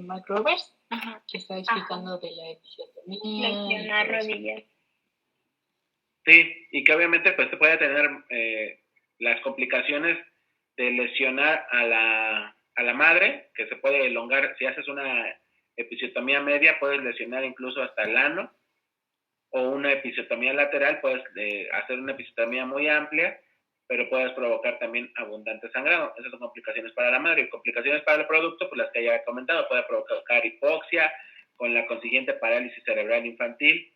Mark Roberts, Ajá. que está explicando de la episiotomía. Flexionar rodillas. Sí, y que obviamente pues puede tener las complicaciones de lesionar a la madre, que se puede elongar. Si haces una episiotomía media, puedes lesionar incluso hasta el ano, o una episiotomía lateral, puedes hacer una episiotomía muy amplia, pero puedes provocar también abundante sangrado. Esas son complicaciones para la madre. Y complicaciones para el producto, pues las que ya he comentado, puede provocar hipoxia, con la consiguiente parálisis cerebral infantil,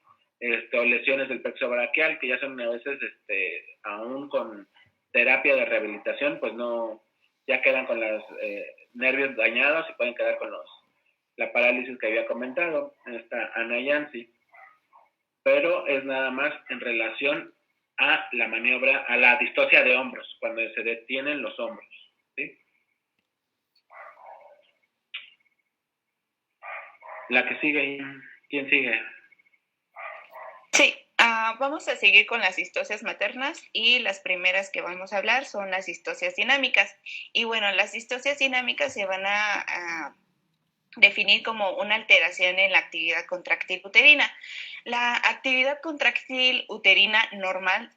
o lesiones del plexo braquial, que ya son a veces, aún con terapia de rehabilitación, pues no, ya quedan con los nervios dañados y pueden quedar con la parálisis que había comentado, esta Ana Yancy. Pero es nada más en relación a la maniobra, a la distocia de hombros, cuando se detienen los hombros, ¿sí? La que sigue, ¿quién sigue? Sí, vamos a seguir con las histocias maternas y las primeras que vamos a hablar son las histocias dinámicas. Y bueno, las histocias dinámicas se van a definir como una alteración en la actividad contractil uterina. La actividad contractil uterina normal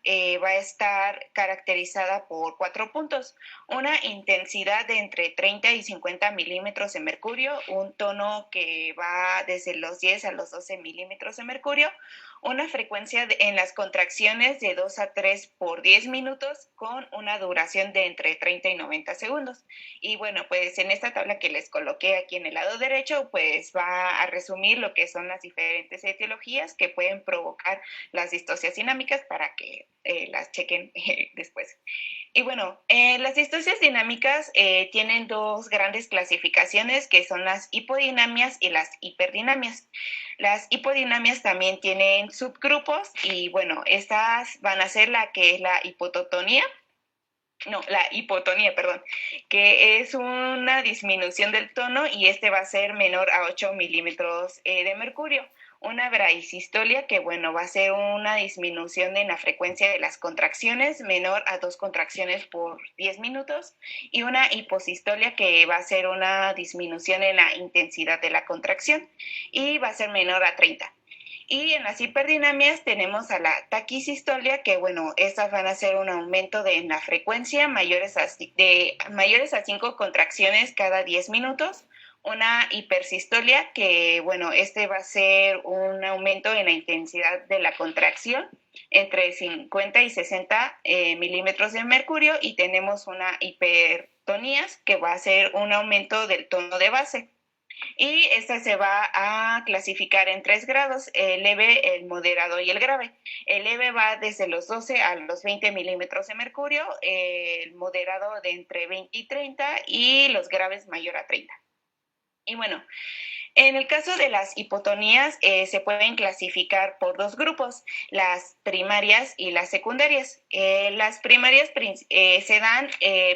va a estar caracterizada por 4 puntos. Una intensidad de entre 30 y 50 milímetros de mercurio, un tono que va desde los 10 a los 12 milímetros de mercurio, una frecuencia en las contracciones de 2 a 3 por 10 minutos con una duración de entre 30 y 90 segundos. Y bueno, pues en esta tabla que les coloqué aquí en el lado derecho, pues va a resumir lo que son las diferentes etiologías que pueden provocar las distocias dinámicas para que las chequen después. Y bueno, las distocias dinámicas tienen 2 grandes clasificaciones que son las hipodinamias y las hiperdinamias. Las hipodinamias también tienen subgrupos y bueno, estas van a ser la que es la hipotonía, que es una disminución del tono y este va a ser menor a 8 milímetros de mercurio. Una brahisistolia, que bueno, va a ser una disminución en la frecuencia de las contracciones menor a 2 contracciones por 10 minutos. Y una hiposistolia, que va a ser una disminución en la intensidad de la contracción y va a ser menor a 30. Y en las hiperdinamias tenemos a la taquisistolia, que bueno, estas van a ser un aumento en la frecuencia mayores a 5 contracciones cada 10 minutos. Una hipersistolia, que bueno, este va a ser un aumento en la intensidad de la contracción entre 50 y 60 milímetros de mercurio. Y tenemos una hipertonías, que va a ser un aumento del tono de base. Y esta se va a clasificar en 3 grados, el leve, el moderado y el grave. El leve va desde los 12 a los 20 milímetros de mercurio, el moderado de entre 20 y 30 y los graves mayor a 30. Y bueno, en el caso de las hipotonías se pueden clasificar por 2 grupos, las primarias y las secundarias. Las primarias se dan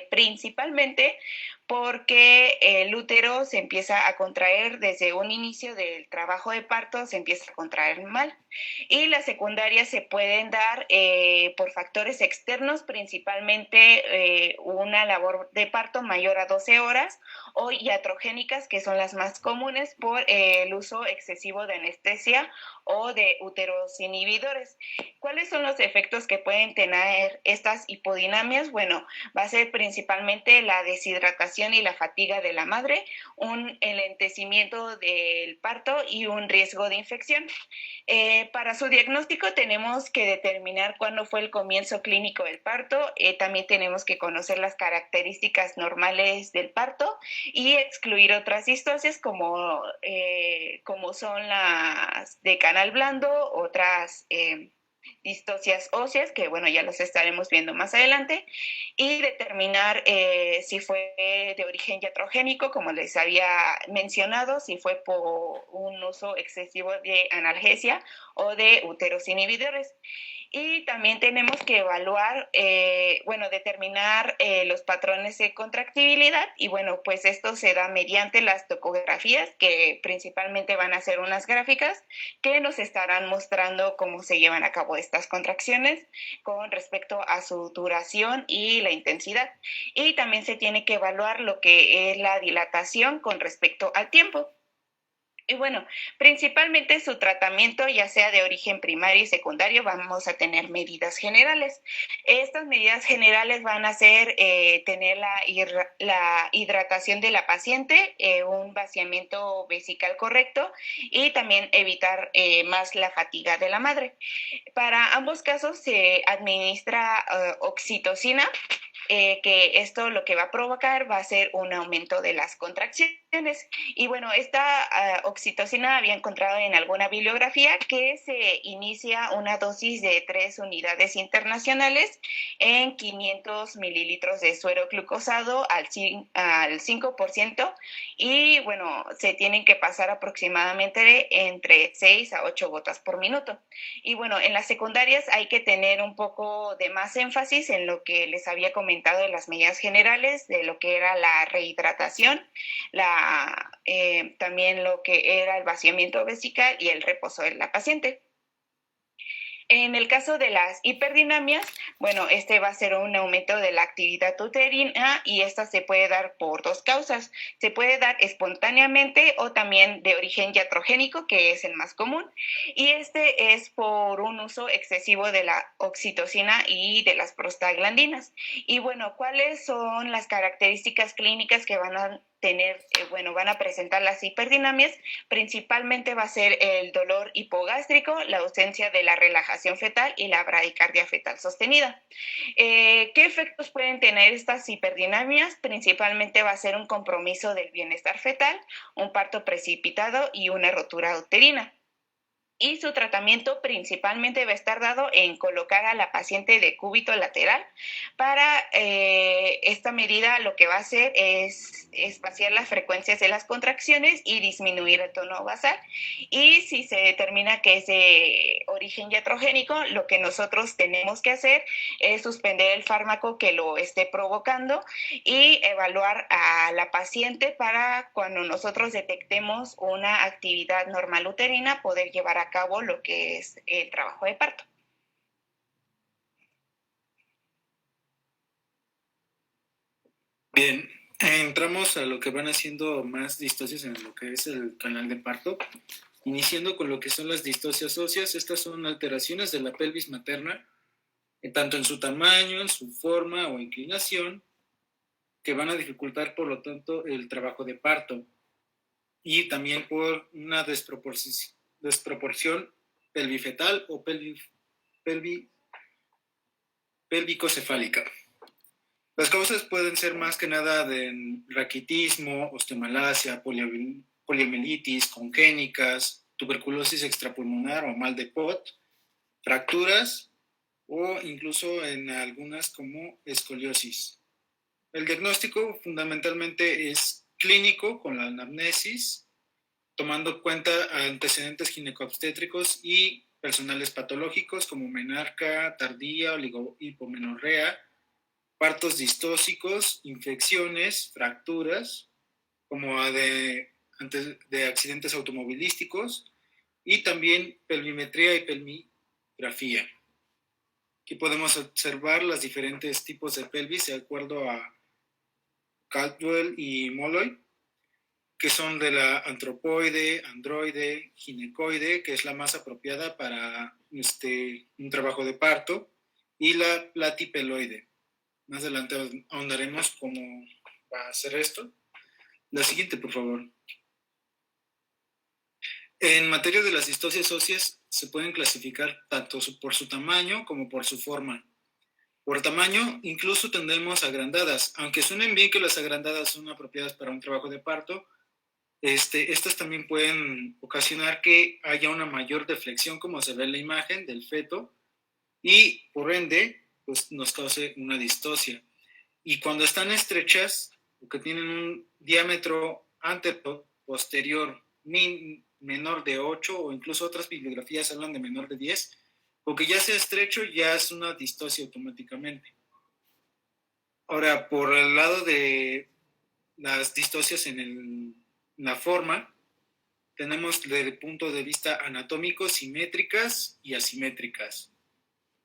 principalmente porque el útero se empieza a contraer desde un inicio del trabajo de parto, se empieza a contraer mal. Y las secundarias se pueden dar por factores externos, principalmente una labor de parto mayor a 12 horas o iatrogénicas, que son las más comunes por el uso excesivo de anestesia o de úteros inhibidores. ¿Cuáles son los efectos que pueden tener estas hipodinamias? Bueno, va a ser principalmente la deshidratación y la fatiga de la madre, un enlentecimiento del parto y un riesgo de infección. Para su diagnóstico tenemos que determinar cuándo fue el comienzo clínico del parto, también tenemos que conocer las características normales del parto y excluir otras distocias como son las de canal blando, otras distocias óseas, que bueno, ya los estaremos viendo más adelante, y determinar si fue de origen iatrogénico, como les había mencionado, si fue por un uso excesivo de analgesia o de úteros inhibidores. Y también tenemos que evaluar, determinar los patrones de contractibilidad y bueno, pues esto se da mediante las tocografías, que principalmente van a ser unas gráficas que nos estarán mostrando cómo se llevan a cabo estas contracciones con respecto a su duración y la intensidad. Y también se tiene que evaluar lo que es la dilatación con respecto al tiempo. Y bueno, principalmente su tratamiento, ya sea de origen primario y secundario, vamos a tener medidas generales. Estas medidas generales van a ser tener la hidratación de la paciente, un vaciamiento vesical correcto y también evitar más la fatiga de la madre. Para ambos casos se administra oxitocina, que esto lo que va a provocar va a ser un aumento de las contracciones. Y bueno, esta oxitocina había encontrado en alguna bibliografía que se inicia una dosis de 3 unidades internacionales en 500 mililitros de suero glucosado al 5%, y bueno, se tienen que pasar aproximadamente entre 6 a 8 gotas por minuto. Y bueno, en las secundarias hay que tener un poco de más énfasis en lo que les había comentado de las medidas generales, de lo que era la rehidratación, también lo que era el vaciamiento vesical y el reposo de la paciente. En el caso de las hiperdinamias, bueno, este va a ser un aumento de la actividad uterina y esta se puede dar por dos causas. Se puede dar espontáneamente o también de origen iatrogénico, que es el más común, y este es por un uso excesivo de la oxitocina y de las prostaglandinas. Y bueno, ¿cuáles son las características clínicas que van a tener, van a presentar las hiperdinamias? Principalmente va a ser el dolor hipogástrico, la ausencia de la relajación fetal y la bradicardia fetal sostenida. ¿Qué efectos pueden tener estas hiperdinamias? Principalmente va a ser un compromiso del bienestar fetal, un parto precipitado y una rotura uterina. Y su tratamiento principalmente va a estar dado en colocar a la paciente de cúbito lateral. Para esta medida lo que va a hacer es espaciar las frecuencias de las contracciones y disminuir el tono basal. Y si se determina que es de origen iatrogénico, lo que nosotros tenemos que hacer es suspender el fármaco que lo esté provocando y evaluar a la paciente para cuando nosotros detectemos una actividad normal uterina poder llevar a cabo lo que es el trabajo de parto. Bien, entramos a lo que van haciendo más distocias en lo que es el canal de parto, iniciando con lo que son las distocias óseas. Estas son alteraciones de la pelvis materna, tanto en su tamaño, en su forma o inclinación, que van a dificultar, por lo tanto, el trabajo de parto, y también por una desproporción pelvifetal o pélvico-cefálica. Las causas pueden ser más que nada de raquitismo, osteomalacia, poliomielitis congénicas, tuberculosis extrapulmonar o mal de Pott, fracturas o incluso en algunas como escoliosis. El diagnóstico fundamentalmente es clínico con la anamnesis, tomando en cuenta antecedentes ginecoobstétricos y personales patológicos como menarca tardía, oligohipomenorrea, partos distóxicos, infecciones, fracturas, como de accidentes automovilísticos, y también pelvimetría y pelvigrafía. Aquí podemos observar los diferentes tipos de pelvis de acuerdo a Caldwell y Molloy, que son de la antropoide, androide, ginecoide, que es la más apropiada para un trabajo de parto, y la platipeloide. Más adelante ahondaremos cómo va a ser esto. La siguiente, por favor. En materia de las distocias óseas, se pueden clasificar tanto por su tamaño como por su forma. Por tamaño, incluso tendremos agrandadas. Aunque suenen bien que las agrandadas son apropiadas para un trabajo de parto, estas también pueden ocasionar que haya una mayor deflexión, como se ve en la imagen del feto, y por ende, pues nos cause una distocia. Y cuando están estrechas, o que tienen un diámetro antero-posterior menor de 8, o incluso otras bibliografías hablan de menor de 10, o que ya sea estrecho, ya es una distocia automáticamente. Ahora, por el lado de las distocias en la forma, tenemos desde el punto de vista anatómico simétricas y asimétricas.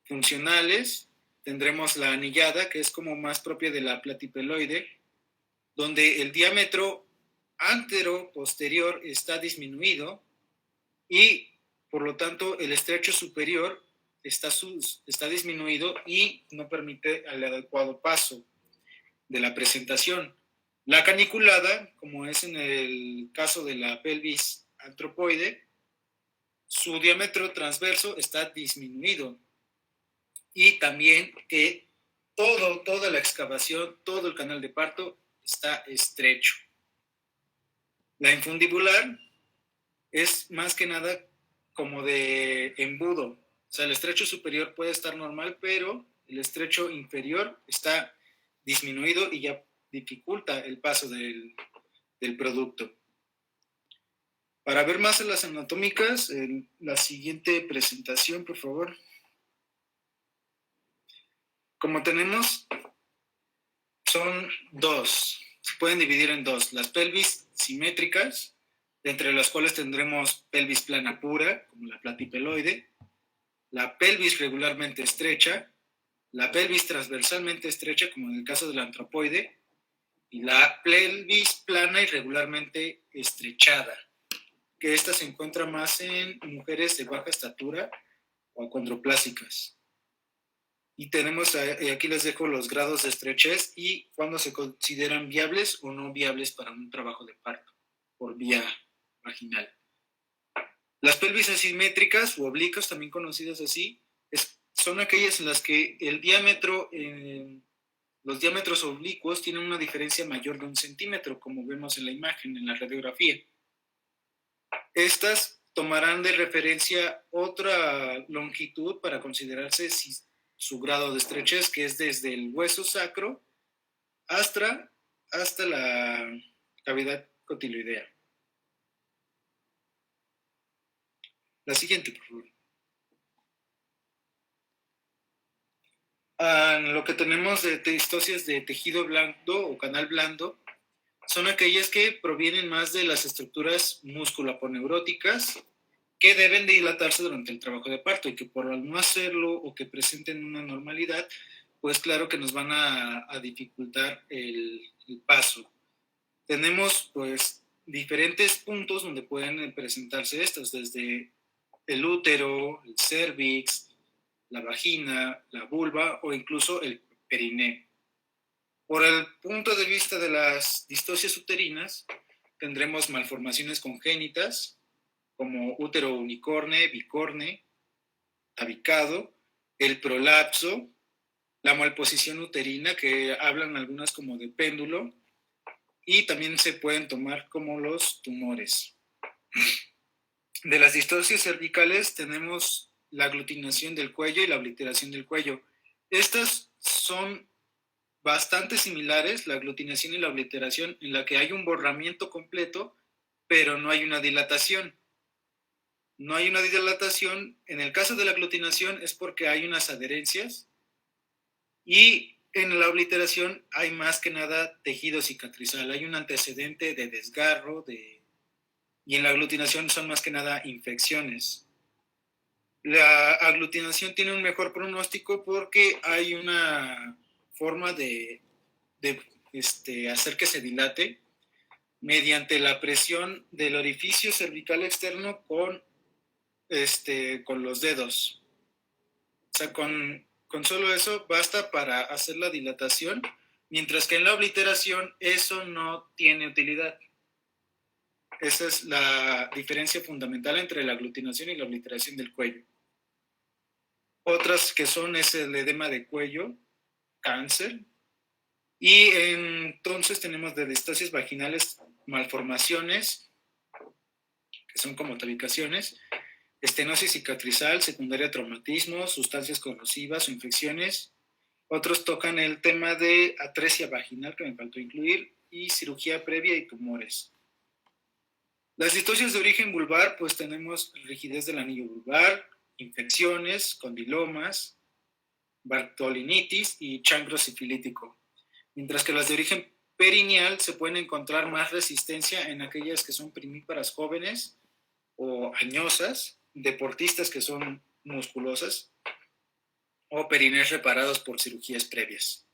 Funcionales, tendremos la anillada, que es como más propia de la platipeloide, donde el diámetro antero-posterior está disminuido y por lo tanto el estrecho superior está disminuido y no permite el adecuado paso de la presentación. La caniculada, como es en el caso de la pelvis antropoide, su diámetro transverso está disminuido y también toda la excavación, todo el canal de parto está estrecho. La infundibular es más que nada como de embudo. O sea, el estrecho superior puede estar normal, pero el estrecho inferior está disminuido y ya dificulta el paso del producto. Para ver más en las anatómicas, en la siguiente presentación, por favor. Como tenemos, son dos, se pueden dividir en dos. Las pelvis simétricas, entre las cuales tendremos pelvis plana pura, como la platipeloide, la pelvis regularmente estrecha, la pelvis transversalmente estrecha, como en el caso de la antropoide, y la pelvis plana irregularmente estrechada, que esta se encuentra más en mujeres de baja estatura o acondroplásicas. Y tenemos, aquí les dejo los grados de estrechez y cuándo se consideran viables o no viables para un trabajo de parto por vía vaginal. Las pelvis asimétricas o oblicuas, también conocidas así, son aquellas en las que el diámetro, los diámetros oblicuos tienen una diferencia mayor de 1 centímetro, como vemos en la imagen, en la radiografía. Estas tomarán de referencia otra longitud para considerarse su grado de estrechez, que es desde el hueso sacro hasta la cavidad cotiloidea. La siguiente, por favor. Lo que tenemos de distocias de tejido blando o canal blando son aquellas que provienen más de las estructuras musculoponeuróticas que deben de dilatarse durante el trabajo de parto y que por no hacerlo o que presenten una normalidad, pues claro que nos van a dificultar el paso. Tenemos pues diferentes puntos donde pueden presentarse estas, desde el útero, el cérvix, la vagina, la vulva o incluso el perineo. Por el punto de vista de las distocias uterinas, tendremos malformaciones congénitas como útero unicorne, bicorne, tabicado, el prolapso, la malposición uterina, que hablan algunas como de péndulo, y también se pueden tomar como los tumores. De las distocias cervicales tenemos la aglutinación del cuello y la obliteración del cuello. Estas son bastante similares, la aglutinación y la obliteración, en la que hay un borramiento completo, pero no hay una dilatación. No hay una dilatación. En el caso de la aglutinación es porque hay unas adherencias y en la obliteración hay más que nada tejido cicatrizal. Hay un antecedente de desgarro y en la aglutinación son más que nada infecciones. La aglutinación tiene un mejor pronóstico porque hay una forma de hacer que se dilate mediante la presión del orificio cervical externo con los dedos. O sea, con solo eso basta para hacer la dilatación, mientras que en la obliteración eso no tiene utilidad. Esa es la diferencia fundamental entre la aglutinación y la obliteración del cuello. Otras que son es el edema de cuello, cáncer, y entonces tenemos de distocias vaginales malformaciones, que son como tabicaciones, estenosis cicatrizal, secundaria a traumatismo, sustancias corrosivas o infecciones. Otros tocan el tema de atresia vaginal, que me faltó incluir, y cirugía previa y tumores. Las distocias de origen vulvar, pues tenemos rigidez del anillo vulvar, infecciones, condilomas, bartolinitis y chancro sifilítico. Mientras que las de origen perineal se pueden encontrar más resistencia en aquellas que son primíparas jóvenes o añosas, deportistas que son musculosas o perineos reparados por cirugías previas.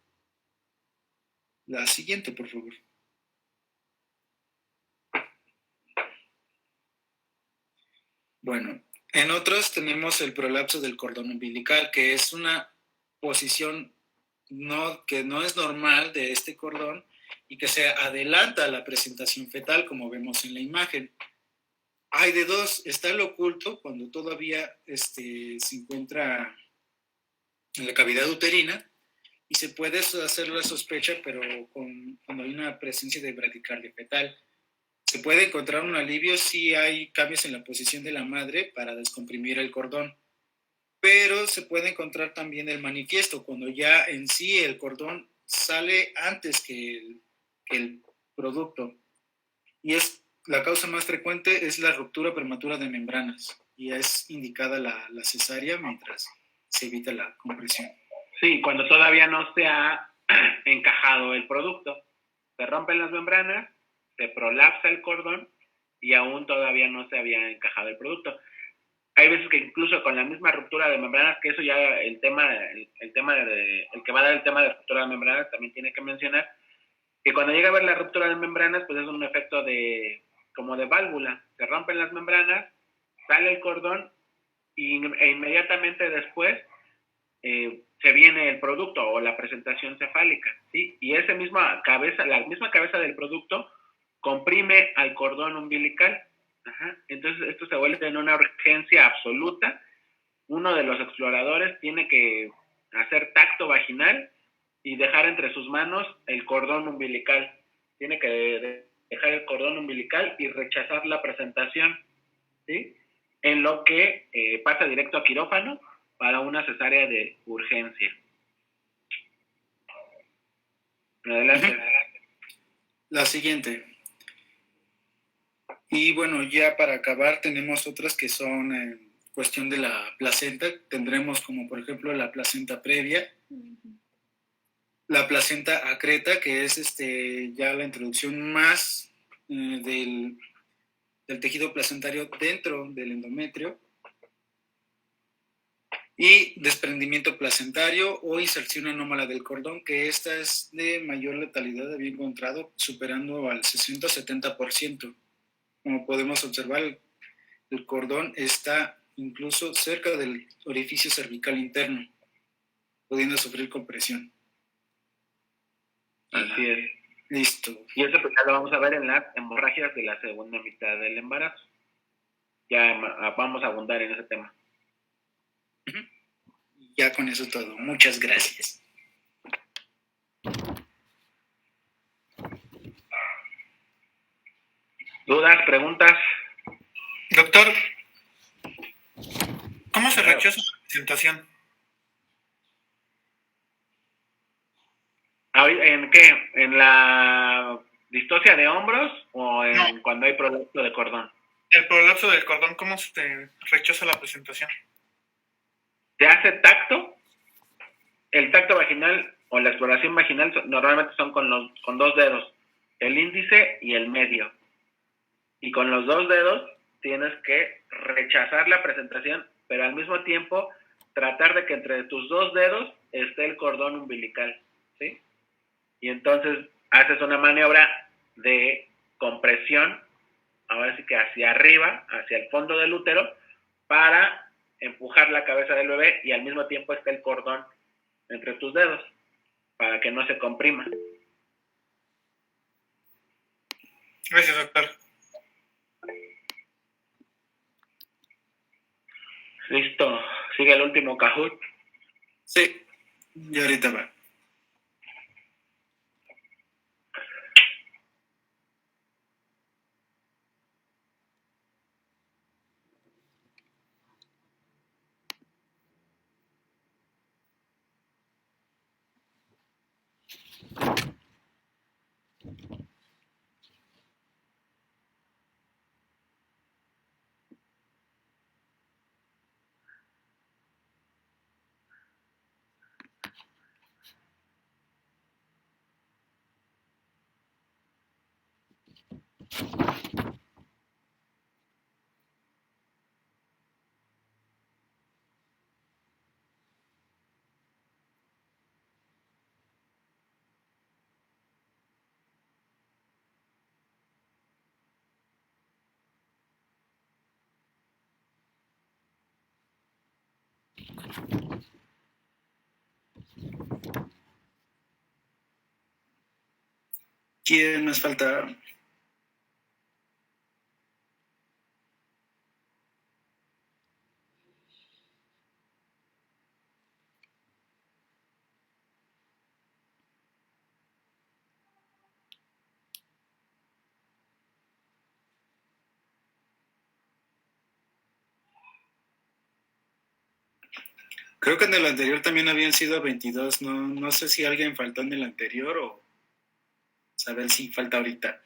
La siguiente, por favor. Bueno, en otros tenemos el prolapso del cordón umbilical, que es una posición que no es normal de este cordón y que se adelanta a la presentación fetal, como vemos en la imagen. Hay de dos, está el oculto, cuando todavía se encuentra en la cavidad uterina, y se puede hacer la sospecha, pero cuando hay una presencia de bradicardia fetal. Se puede encontrar un alivio si hay cambios en la posición de la madre para descomprimir el cordón, pero se puede encontrar también el manifiesto, cuando ya en sí el cordón sale antes que el producto. Y la causa más frecuente es la ruptura prematura de membranas, y es indicada la cesárea mientras se evita la compresión. Sí, cuando todavía no se ha encajado el producto. Se rompen las membranas, se prolapsa el cordón y aún todavía no se había encajado el producto. Hay veces que incluso con la misma ruptura de membranas, que eso ya el que va a dar el tema de ruptura de membranas también tiene que mencionar que cuando llega a ver la ruptura de membranas, pues es un efecto como de válvula. Se rompen las membranas, sale el cordón e inmediatamente después se viene el producto o la presentación cefálica, ¿sí? Y la misma cabeza del producto comprime al cordón umbilical. Ajá. Entonces esto se vuelve en una urgencia absoluta. Uno de los exploradores tiene que hacer tacto vaginal y dejar entre sus manos el cordón umbilical. Tiene que dejar el cordón umbilical y rechazar la presentación, ¿sí? En lo que pasa directo a quirófano para una cesárea de urgencia. Adelante. La siguiente. Y bueno, ya para acabar tenemos otras que son cuestión de la placenta. Tendremos como por ejemplo la placenta previa, la placenta acreta, que es ya la introducción más del tejido placentario dentro del endometrio, y desprendimiento placentario o inserción anómala del cordón, que esta es de mayor letalidad, había encontrado, superando al 60-70%. Como podemos observar, el cordón está incluso cerca del orificio cervical interno, pudiendo sufrir compresión. Así es. Listo. Y eso pues ya lo vamos a ver en las hemorragias de la segunda mitad del embarazo. Ya vamos a abundar en ese tema. Ya con eso todo. Muchas gracias. ¿Dudas, preguntas? Doctor, ¿cómo se rechaza la presentación? ¿En qué? ¿En la distocia de hombros o No. cuando hay prolapso de cordón? El prolapso del cordón, ¿cómo se rechaza la presentación? ¿Se hace tacto? El tacto vaginal o la exploración vaginal normalmente son con dos dedos, el índice y el medio. Y con los dos dedos tienes que rechazar la presentación, pero al mismo tiempo tratar de que entre tus dos dedos esté el cordón umbilical, ¿sí? Y entonces haces una maniobra de compresión, ahora sí que hacia arriba, hacia el fondo del útero, para empujar la cabeza del bebé y al mismo tiempo está el cordón entre tus dedos, para que no se comprima. Gracias, doctor. Listo, sigue el último Kahoot. Sí, y ahorita va. ¿Quién más falta? Creo que en el anterior también habían sido 22. No sé si alguien faltó en el anterior o saber si falta ahorita.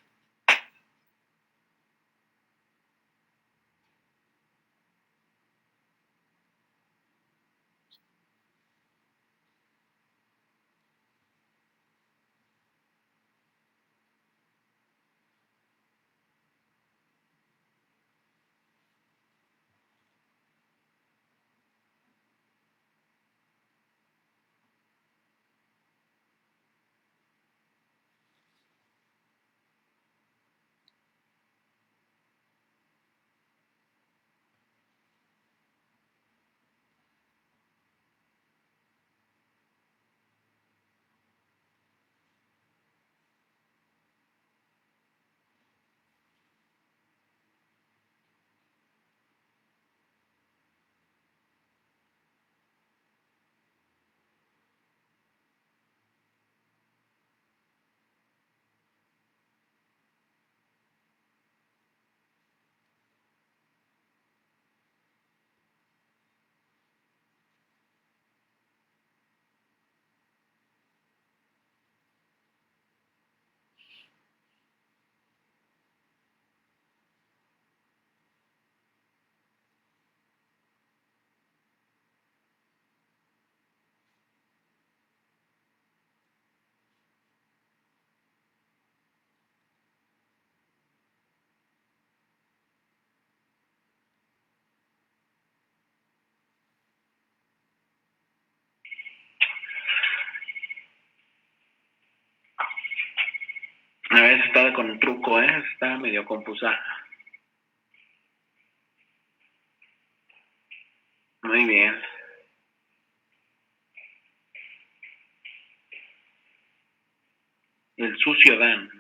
A veces estaba con un truco, está medio confusa. Muy bien. El sucio Dan.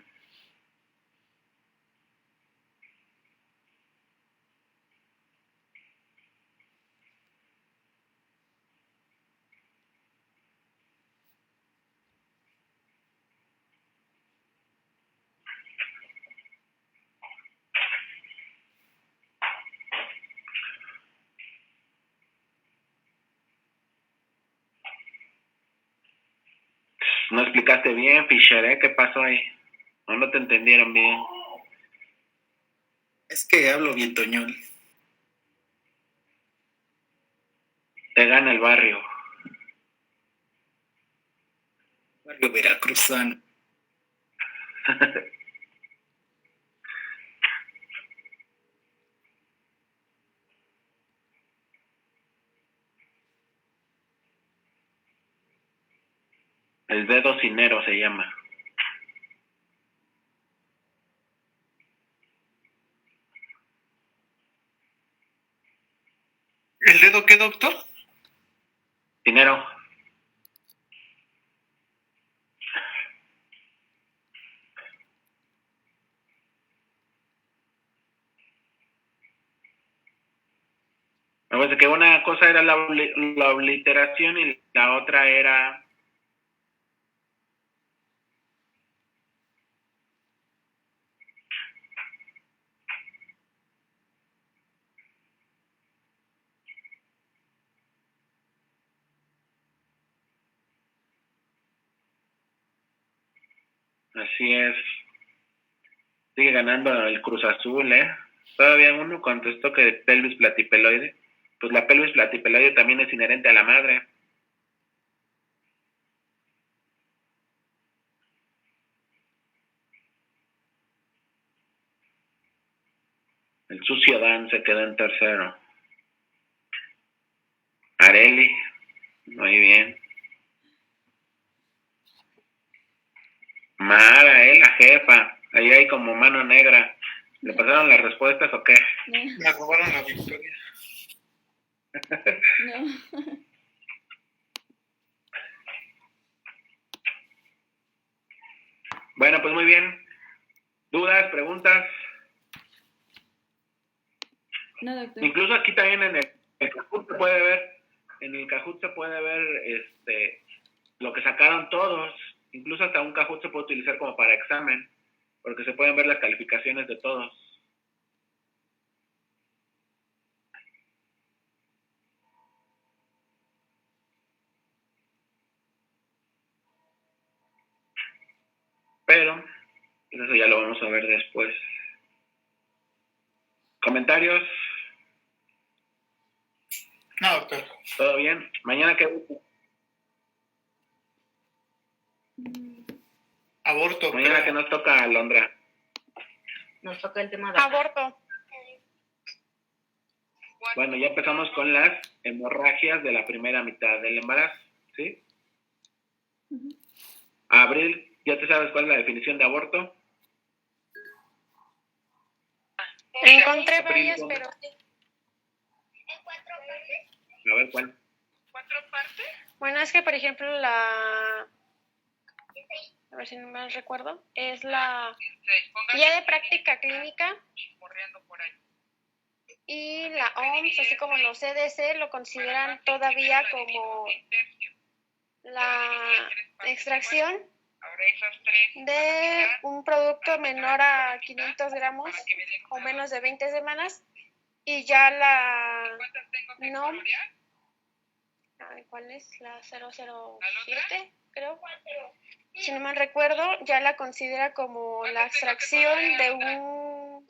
No explicaste bien, Fisher, ¿Qué pasó ahí? No te entendieron bien. Es que hablo bien toñol. Te gana el barrio. Barrio veracruzano. El dedo cinero se llama. ¿El dedo qué, doctor? Cinero. Acuérdate que una cosa era la obliteración y la otra era... Así es. Sigue ganando el Cruz Azul, Todavía uno contestó que pelvis platipeloide. Pues la pelvis platipeloide también es inherente a la madre. El sucio Dan se quedó en tercero. Areli, muy bien. Mara, la jefa. Ahí hay como mano negra. ¿Le pasaron las respuestas o qué? Me robaron la victoria. No. Bueno, pues muy bien. ¿Dudas, preguntas? No, doctor. Incluso aquí también en el Kahoot se puede ver, lo que sacaron todos. Incluso hasta un Kahoot se puede utilizar como para examen, porque se pueden ver las calificaciones de todos. Pero eso ya lo vamos a ver después. ¿Comentarios? No, doctor. ¿Todo bien? ¿Mañana qué? Aborto. Mañana creo. que nos toca, Alondra. Nos toca el tema de Aborto. Bueno, ya empezamos con las hemorragias de la primera mitad del embarazo, ¿sí? Abril, ¿ya te sabes cuál es la definición de aborto? Encontré varias, pero A ver, ¿cuál? bueno, es que por ejemplo a ver si no me recuerdo, es la guía de práctica clínica y la OMS, así como los CDC, lo consideran todavía como la extracción de un producto menor a 500 gramos o menos de 20 semanas, y ya la NOM, ¿cuál es? La 007, creo, si no mal recuerdo, ya la considera como la extracción de un...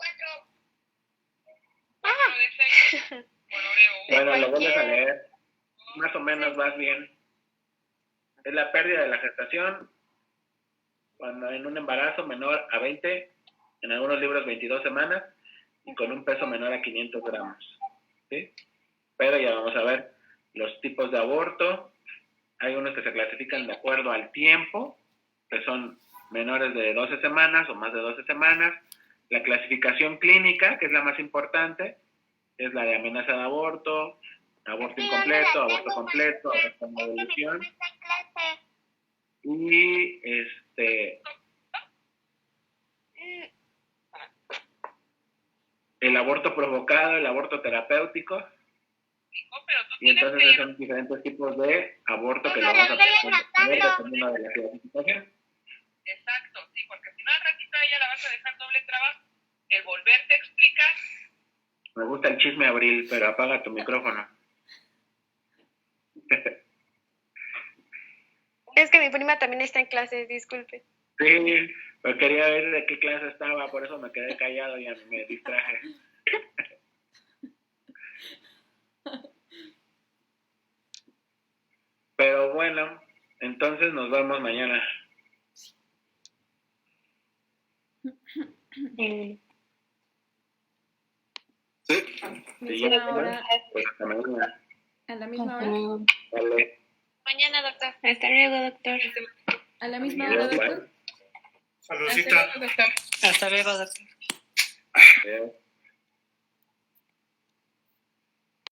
Bueno, lo vuelves a cualquier... leer. Más o menos vas bien. Es la pérdida de la gestación cuando en un embarazo menor a 20, en algunos libros 22 semanas, y con un peso menor a 500 gramos. ¿Sí? Pero ya vamos a ver los tipos de aborto. Hay unos que se clasifican de acuerdo al tiempo, que son menores de 12 semanas o más de 12 semanas. La clasificación clínica, que es la más importante, es la de amenaza de aborto, aborto incompleto, aborto completo, aborto en evolución. Y el aborto provocado, el aborto terapéutico. Y entonces son diferentes tipos de aborto que lo vamos a ver dependiendo de la clasificación. Exacto, sí, porque si no al ratito a ella la vas a dejar doble traba, el volverte a explicar. Me gusta el chisme, Abril, pero apaga tu micrófono. Es que mi prima también está en clase, disculpe. Sí, pero quería ver de qué clase estaba, por eso me quedé callado y me distraje. Pero bueno, entonces nos vemos mañana. Sí. Misma hora, Pues hasta mañana. a la misma hora. Vale. Mañana, doctor. Hasta luego, doctor. A la misma hora, doctor. Saludcita. Hasta luego, doctor. Hasta luego, doctor. Adiós.